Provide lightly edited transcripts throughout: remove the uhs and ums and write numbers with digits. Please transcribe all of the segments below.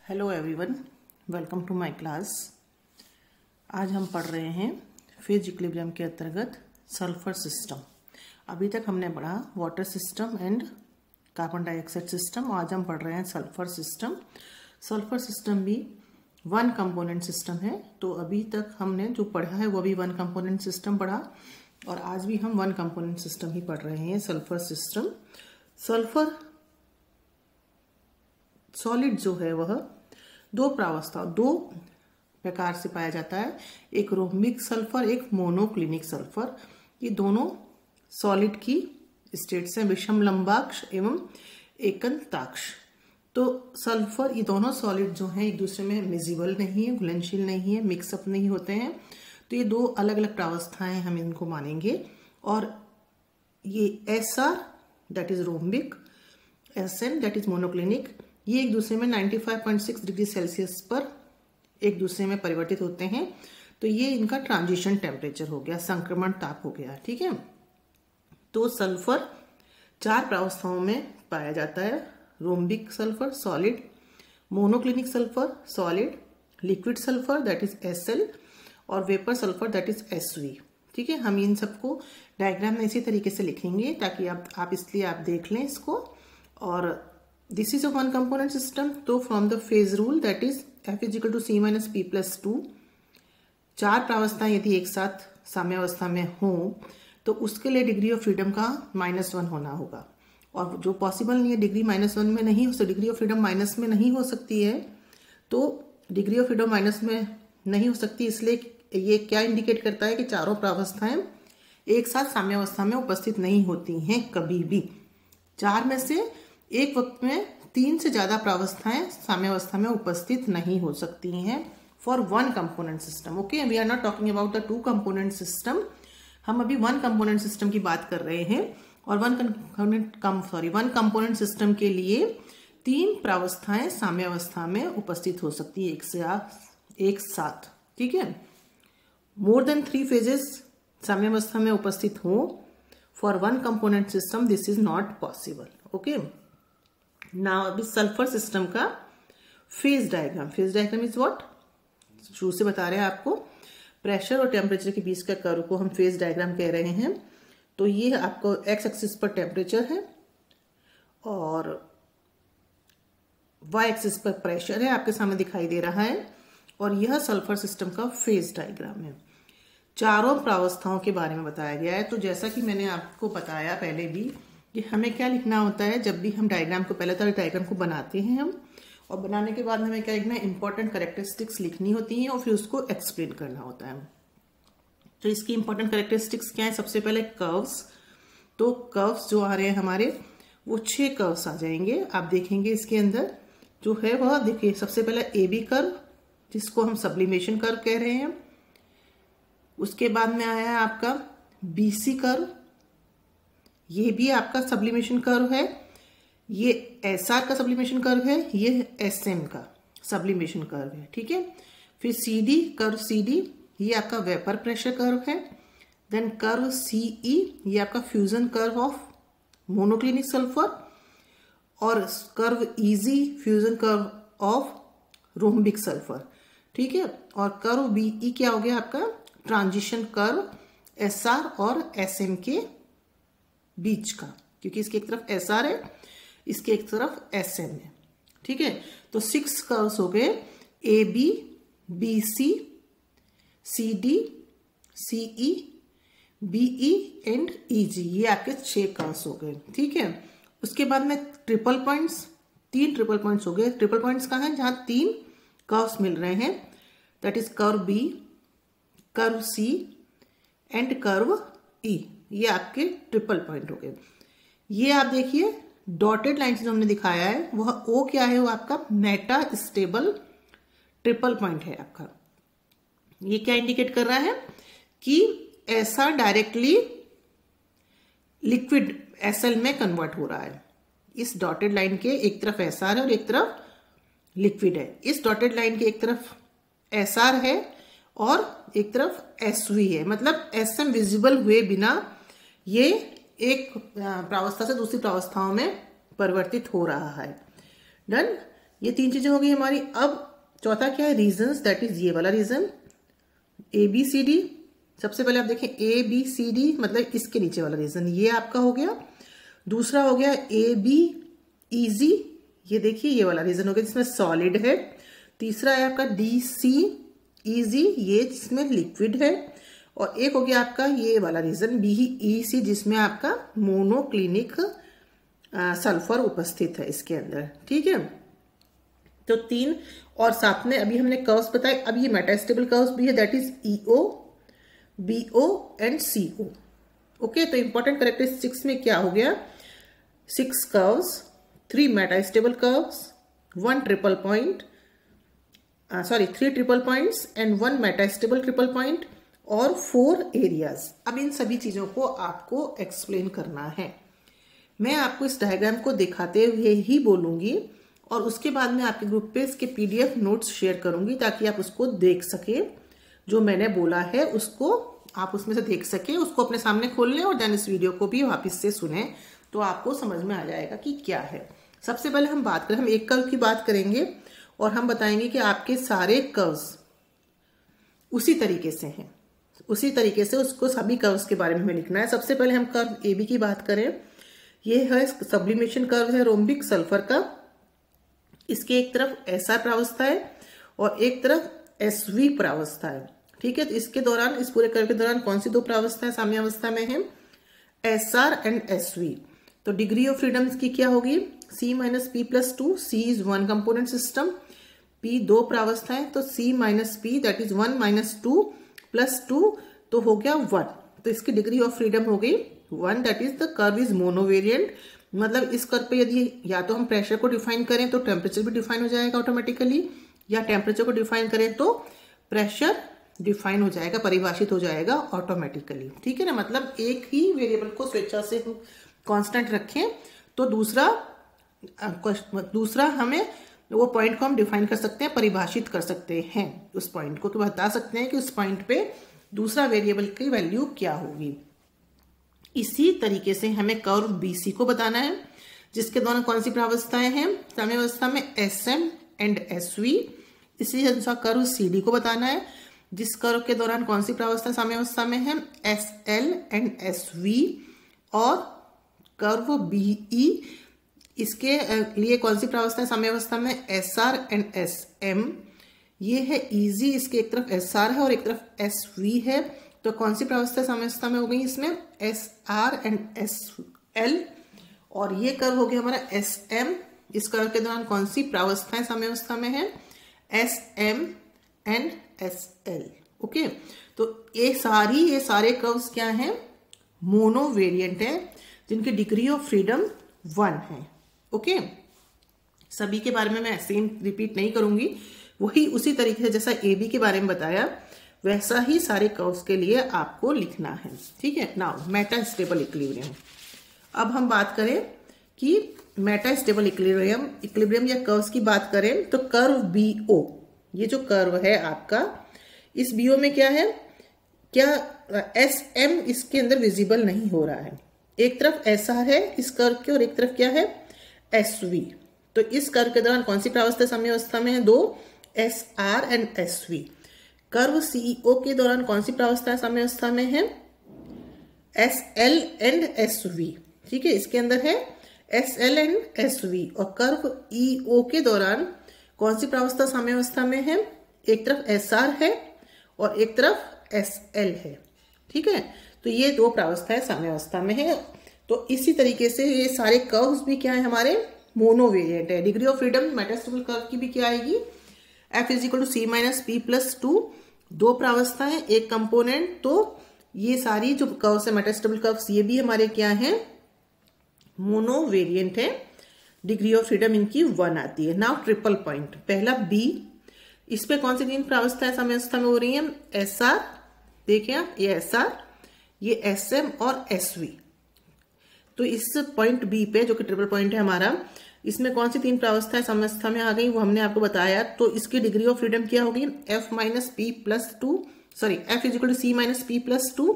Hello everyone, welcome to my class. आज हम पढ़ रहे हैं फेज इक्विलिब्रियम के अंतर्गत सल्फर सिस्टम। अभी तक हमने पढ़ा water system and carbon dioxide system. आज हम पढ़ रहे हैं सल्फर सिस्टम। सल्फर सिस्टम भी वन कंपोनेंट सिस्टम है। तो अभी तक हमने जो पढ़ा है वो भी वन कंपोनेंट सिस्टम पढ़ा और आज भी हम वन कंपोनेंट सिस्टम ही पढ़ रहे हैं, सल्फर सिस्टम। सल्फर सॉलिड जो है वह दो प्रकार से पाया जाता है, एक रोम्बिक सल्फर, एक मोनोक्लिनिक सल्फर। ये दोनों सॉलिड की स्टेट्स हैं, विषम लंबाक्ष एवं एकंताक्ष। तो सल्फर, ये दोनों सॉलिड जो हैं एक दूसरे में मिजिबल नहीं है, घुलनशील नहीं है, मिक्सअप नहीं होते हैं। तो ये दो अलग अलग प्रावस्थाएं हम इनको मानेंगे। और ये SR that is rhombic, SN that is monoclinic, ये एक दूसरे में 95.6 डिग्री सेल्सियस पर एक दूसरे में परिवर्तित होते हैं। तो ये इनका ट्रांजिशन टेम्परेचर हो गया, संक्रमण ताप हो गया। ठीक है। तो सल्फर चार प्रावस्थाओं में पाया जाता है, rhombic sulphur solid, monoclinic sulphur solid, liquid sulphur that is SL और vapour sulphur that is SV। ठीक है। हम इन सबको डायग्राम में इसी तरीके से लिखेंगे ताकि आप इसलिए आप देख लें इसको। और this is a one component system. तो from the phase rule that is F is equal to C minus P plus 2, चार प्रावस्थाएं यदि एक साथ साम्यावस्था में हो तो उसके लिए डिग्री ऑफ फ्रीडम का -1 होना होगा। और जो पॉसिबल नहीं है, डिग्री -1 में नहीं हो सकती, डिग्री ऑफ फ्रीडम माइनस में नहीं हो सकती है। तो डिग्री ऑफ फ्रीडम माइनस में नहीं हो सकती, इसलिए ये क्या इंडिकेट करता है कि चारों प्रावस्थाएं एक साथ साम्यावस्था में उपस्थित नहीं होती हैं कभी भी। चार में से एक वक्त में 3 से ज्यादा प्रावस्थाएं साम्यावस्था में उपस्थित नहीं हो सकती हैं for one component system. Okay, we are not talking about the two component system. हम अभी वन कंपोनेंट सिस्टम की बात कर रहे हैं। और वन कंपोनेंट सिस्टम के लिए 3 प्रावस्थाएं साम्यावस्था में उपस्थित हो सकती है एक साथ। ठीक है। मोर देन 3 फेजेस साम्यावस्था में उपस्थित हो for one component system, this is not possible. Okay. Now अभी सल्फर सिस्टम का phase diagram. Phase diagram is what, शुरू से बता रहे हैं आपको, प्रेशर और टेम्परेचर के बीच का कर्व को हम फेज डायग्राम कह रहे हैं। तो ये आपको एक्स एक्सिस पर टेम्परेचर है और वाई एक्सिस पर प्रेशर है, आपके सामने दिखाई दे रहा है। और यह सल्फर सिस्टम का फेज डायग्राम है। चारों प्रावस्थाओं के बारे में बताया गया है। तो जैसा कि मैंने आपको बताया पहले भी कि हमें क्या लिखना होता है जब भी हम डायग्राम को, पहले तो डायग्राम को बनाते हैं हम, और बनाने के बाद हमें क्या लिखना है, इंपॉर्टेंट कैरेक्टरिस्टिक्स लिखनी होती हैं और फिर उसको एक्सप्लेन करना होता है। तो इसकी इंपॉर्टेंट कैरेक्टरिस्टिक्स क्या है? सबसे पहले कर्व्स। तो कर्व्स जो आ रहे हैं हमारे, वो 6 कर्व्स आ जाएंगे। आप देखेंगे इसके अंदर जो है वह, देखिए सबसे पहले AB कर्व जिसको हम सब्लिमेशन कर्व कह रहे हैं। उसके बाद में आया है आपका BC कर्व, ये भी आपका सब्लिमेशन कर्व है। ये SR का सब्लिमेशन कर्व है, ये SM का सब्लिमेशन कर्व है। ठीक है। फिर CD कर्व, CD ये आपका वेपर प्रेशर कर्व है। देन कर्व CE ये आपका fusion curve of monoclinic sulphur. और curve EG fusion curve of rhombic sulphur. ठीक है। और कर्व BE क्या हो गया आपका, ट्रांजिशन कर्व SR और SM के बीच का, क्योंकि इसके एक तरफ SR है, इसके एक तरफ SM है। ठीक है। तो 6 कर्व्स हो गए, AB, BC, CD, CE, BE and EG। ये आपके 6 कर्व्स हो गए। ठीक है। उसके बाद में ट्रिपल पॉइंट्स, 3 ट्रिपल पॉइंट्स हो गए। ट्रिपल पॉइंट्स कहाँ हैं? जहां 3 कर्व्स मिल रहे हैं, that is curve B, curve C and curve E। ये आपके ट्रिपल पॉइंट हो गए। ये आप देखिए डॉटेड लाइन से जो हमने दिखाया है वह O क्या है, वो आपका मेटा स्टेबल ट्रिपल पॉइंट है आपका। ये क्या इंडिकेट कर रहा है कि SR डायरेक्टली लिक्विड SL में कन्वर्ट हो रहा है। इस डॉटेड लाइन के एक तरफ SR है और एक तरफ लिक्विड है। इस डॉटेड लाइन के एक तरफ SR है और एक तरफ SV है, मतलब SM विजिबल हुए बिना ये एक प्रावस्था से दूसरी प्रावस्थाओं में परिवर्तित हो रहा है। डन। ये 3 चीजें हो गई हमारी। अब चौथा क्या है, रीजन्स, दैट इज ये वाला रीजन ABCD। सबसे पहले आप देखें ABCD मतलब इसके नीचे वाला रीजन ये आपका हो गया। दूसरा हो गया ABEG, ये देखिए ये वाला रीजन हो गया जिसमें सॉलिड है। तीसरा है आपका DCEG, ये जिसमें लिक्विड है। और एक हो गया आपका ये वाला रीजन BEC जिसमें आपका मोनोक्लिनिक सल्फर उपस्थित है इसके अंदर। ठीक है, तो 3 और साथ में अभी हमने कर्व्स बताए। अब ये मेटास्टेबल कर्व्स भी है, that is EO, BO and CO। Okay, तो इंपॉर्टेंट कैरेक्टरिस्टिक्स में क्या हो गया, 6 curves, 3 metastable curves, 3 triple points and 1 metastable triple point और 4 एरियाज। अब इन सभी चीजों को आपको एक्सप्लेन करना है। मैं आपको इस डायग्राम को दिखाते हुए ही बोलूंगी और उसके बाद में आपके ग्रुप पे इसके PDF नोट्स शेयर करूंगी ताकि आप उसको देख सके। जो मैंने बोला है उसको आप उसमें से देख सके, उसको अपने सामने खोल लें और देन इस वीडियो को भी वापस से सुने तो आपको समझ में आ जाएगा कि क्या है। सबसे पहले हम बात करें, हम एक कर्व की बात करेंगे और हम बताएंगे कि आपके सारे कर्व्स उसी तरीके से हैं, उसी तरीके से उसको सभी कर्व्स के बारे में हमें लिखना है। सबसे पहले हम कर्व AB की बात करें, ये है सब्लिमेशन कर्व है रोम्बिक सल्फर का। इसके एक तरफ SR प्रावस्था है और एक तरफ SV प्रावस्था है। ठीक है, तो इसके दौरान, इस पूरे कर्व के दौरान कौन सी 2 प्रावस्थाएं साम्य अवस्था में है, SR एंड SV। तो डिग्री ऑफ फ्रीडम इसकी क्या होगी, C - P+2। C is 1 component system, P 2 प्रावस्थाएं, तो C - P दैट इज 1 - 2 + 2 तो हो गया 1। तो इसकी डिग्री ऑफ फ्रीडम हो गई 1, that is the curve is monovariant. मतलब इस कर्व पे यदि या तो हम प्रेशर को डिफाइन करें तो टेम्परेचर भी डिफाइन हो जाएगा ऑटोमेटिकली, या टेम्परेचर को डिफाइन करें तो प्रेशर डिफाइन हो जाएगा, परिभाषित हो जाएगा ऑटोमेटिकली। ठीक है ना, मतलब एक ही वेरिएबल को स्वेच्छा से कांस्टेंट रखें तो दूसरा हमें वो पॉइंट को हम डिफाइन कर सकते हैं, परिभाषित कर सकते हैं उस पॉइंट को, कि बता सकते हैं कि उस पॉइंट पे दूसरा वेरिएबल की वैल्यू क्या होगी। इसी तरीके से हमें कर्व BC को बताना है जिसके दोनों कौन सी प्रावस्थाएं हैं साम्य अवस्था में, SM एंड SV। इसी अनुसार कर्व CD को बताना है जिस कर्व के दौरान कौन सी प्रावस्था साम्य अवस्था में है, SL एंड SV। और कर्व BE, इसके लिए कौन सी प्रावस्था साम्य अवस्था में, SR एंड SM। ये है EG, इसके एक तरफ SR है और एक तरफ SV है, तो कौन सी प्रावस्था साम्य अवस्था में हो गई इसमें, SR एंड SL। और ये कर्व हो गया हमारा SM, इस कर्व के दौरान कौन सी प्रावस्थाएं साम्य अवस्था में है, SM एंड SL। ओके, तो ये सारे कर्व्स क्या हैं, मोनोवेरिएंट है जिनकी डिग्री ऑफ फ्रीडम 1 है। ओके, सभी के बारे में मैं सेम रिपीट नहीं करूंगी, वही उसी तरीके से जैसा AB के बारे में बताया वैसा ही सारे कर्व्स के लिए आपको लिखना है। ठीक है, नाउ मेटास्टेबल इक्विलिब्रियम। अब हम बात करें कि मेटास्टेबल इक्विलिब्रियम या कर्व्स की बात करें तो कर्व BO, ये जो कर्व है आपका, इस BO में क्या है, क्या SM इसके अंदर विजिबल नहीं हो रहा है। एक तरफ SR है इस कर्व के और एक तरफ क्या है, SV। तो इस कर्व के दौरान कौन सी प्रावस्था साम्य अवस्था में है, 2, SR and SV। Curve CEO के दौरान कौन सी प्रावस्था साम्य अवस्था में है, SL एंड SV। ठीक है, इसके अंदर है SL एंड SV। और कर्व EO के दौरान कौन सी प्रावस्था साम्य अवस्था में है, एक तरफ SR है और एक तरफ SL है। ठीक है, तो ये 2 प्रावस्थाएं साम्य अवस्था में है। तो इसी तरीके से ये सारे कर्व्स भी क्या है हमारे, मोनोवेरिएंट है। Degree of freedom metastable curve की भी क्या आएगी, F = C - P+2, 2 प्रावस्थाएं एक कंपोनेंट। तो ये सारी जो कर्व्स है मेटास्टेबल कर्व्स, ये भी हमारे क्या है, मोनोवेरिएंट है। डिग्री ऑफ फ्रीडम इनकी 1 आती है। नाउ ट्रिपल पॉइंट, पहला B, इस पे कौन सी 3 प्रावस्थाएं साम्य अवस्था में हो रही है, SR, देखिए आप, ये SR, ये SM और SV। तो इस पॉइंट B पे जो कि ट्रिपल पॉइंट है हमारा, इसमें कौन सी 3 प्रावस्थाएं साम्य अवस्था में आ गई वो हमने आपको बताया। तो इसकी डिग्री ऑफ फ्रीडम क्या होगी, F - P+2, sorry F = C - P+2।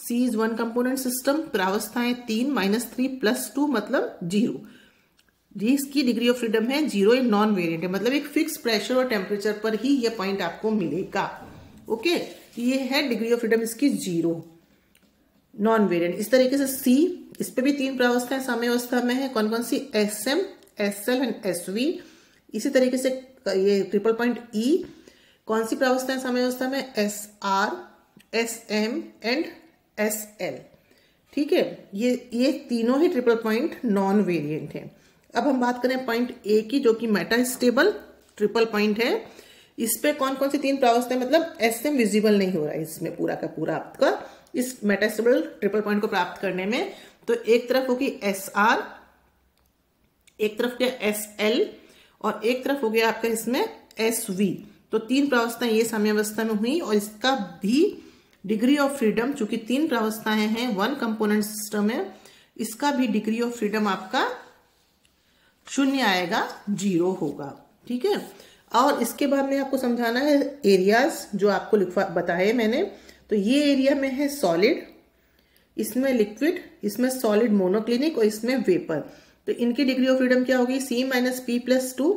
C is 1 component system, प्रावस्थाएं 3 - 3 + 2 मतलब 0। जिसकी डिग्री ऑफ फ्रीडम है 0, ये नॉन वेरिएंट है, मतलब एक फिक्स प्रेशर और टेम्परेचर पर ही ये पॉइंट आपको मिलेगा। ओके, ये है डिग्री ऑफ फ्रीडम इसकी 0, नॉन वेरिएंट। इस तरीके से सी, इस पे भी 3 प्रावस्थाएं साम्यावस्था में है। कौन कौन सी? SM, SL and SV। इसी तरीके से ये ट्रिपल पॉइंट ई, कौन सी प्रावस्थाएं साम्यावस्था में? SR, SM and SL। ठीक है, ये तीनों ही ट्रिपल पॉइंट नॉन वेरिएंट है। अब हम बात करें पॉइंट ए की, जो कि मेटास्टेबल ट्रिपल पॉइंट है। इस पे कौन कौन सी 3 प्रावस्थाएं, मतलब SM विजिबल नहीं हो रहा है इसमें पूरा का पूरा आपका इस मेटास्टेबल ट्रिपल पॉइंट को प्राप्त करने में। तो एक तरफ होगी SR, एक तरफ क्या SL और एक तरफ हो गया आपका इसमें SV। तो 3 प्रावस्थाएं ये साम्यावस्था में हुई, और इसका भी डिग्री ऑफ फ्रीडम, चूंकि 3 प्रावस्थाएं हैं, 1 कंपोनेंट सिस्टम है, इसका भी डिग्री ऑफ फ्रीडम आपका 0 आएगा, 0 होगा। ठीक है, और इसके बाद में आपको समझाना है एरियाज जो आपको बताए मैंने। तो ये एरिया में है सॉलिड, इसमें लिक्विड, इसमें सॉलिड मोनोक्लिनिक और इसमें वेपर। तो इनकी डिग्री ऑफ फ्रीडम क्या होगी? C-P+2,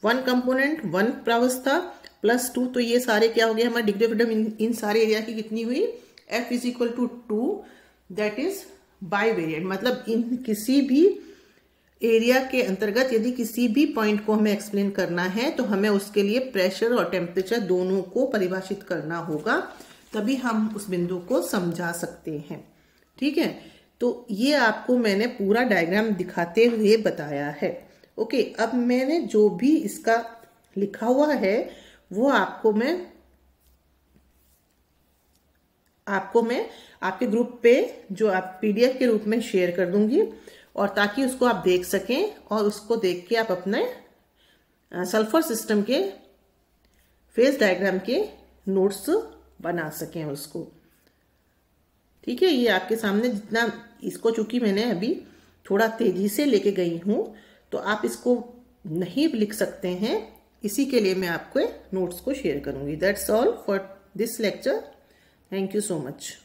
1 component 1 प्रावस्था +2। तो ये सारे क्या हो गए हमारे डिग्री ऑफ फ्रीडम इन सारे एरिया की कितनी हुई? F = 2, that is by variant. मतलब इन किसी भी एरिया के अंतर्गत यदि किसी भी पॉइंट को हमें एक्सप्लेन करना है तो हमें उसके लिए प्रेशर और टेम्परेचर दोनों को परिभाषित करना होगा, तभी हम उस बिंदु को समझा सकते हैं। ठीक है, तो ये आपको मैंने पूरा डायग्राम दिखाते हुए बताया है। ओके, अब मैंने जो भी इसका लिखा हुआ है वो आपको मैं आपके ग्रुप पे जो आप PDF के रूप में शेयर कर दूंगी, और ताकि उसको आप देख सकें और उसको देख के आप अपने सल्फर सिस्टम के फेज डायग्राम के नोट्स बना सकें उसको। ठीक है, ये आपके सामने जितना, इसको चूंकि मैंने अभी थोड़ा तेजी से लेके गई हूं तो आप इसको नहीं लिख सकते हैं, इसी के लिए मैं आपको नोट्स को शेयर करूंगी। That's all for this lecture. Thank you so much.